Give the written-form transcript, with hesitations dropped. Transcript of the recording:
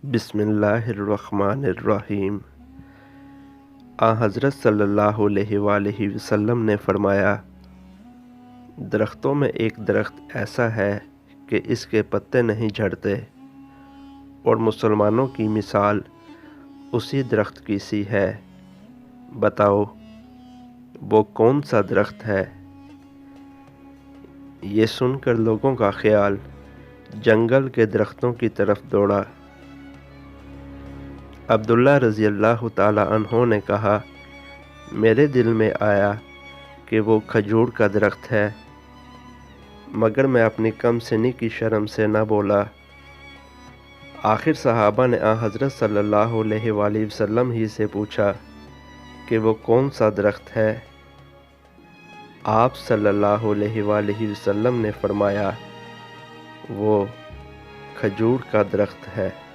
बिस्मिल्लाहिर्रहमानिर्रहीम। हज़रत सल्लल्लाहु अलैहि वसल्लम ने फरमाया, दरख्तों में एक दरख्त ऐसा है कि इसके पत्ते नहीं झड़ते और मुसलमानों की मिसाल उसी दरख्त की सी है। बताओ वो कौन सा दरख्त है? ये सुनकर लोगों का ख्याल जंगल के दरख्तों की तरफ दौड़ा। अब्दुल्ला रज़ियल्लाहु ताला अन्हो ने कहा, मेरे दिल में आया कि वो खजूर का दरख्त है, मगर मैं अपनी कम सिनी की शर्म से न बोला। आखिर सहाबा ने हज़रत सल्लल्लाहु अलैहि वसल्लम ही से पूछा कि वो कौन सा दरख्त है। आप सल्लल्लाहु अलैहि वसल्लम ने फरमाया, वो खजूर का दरख्त है।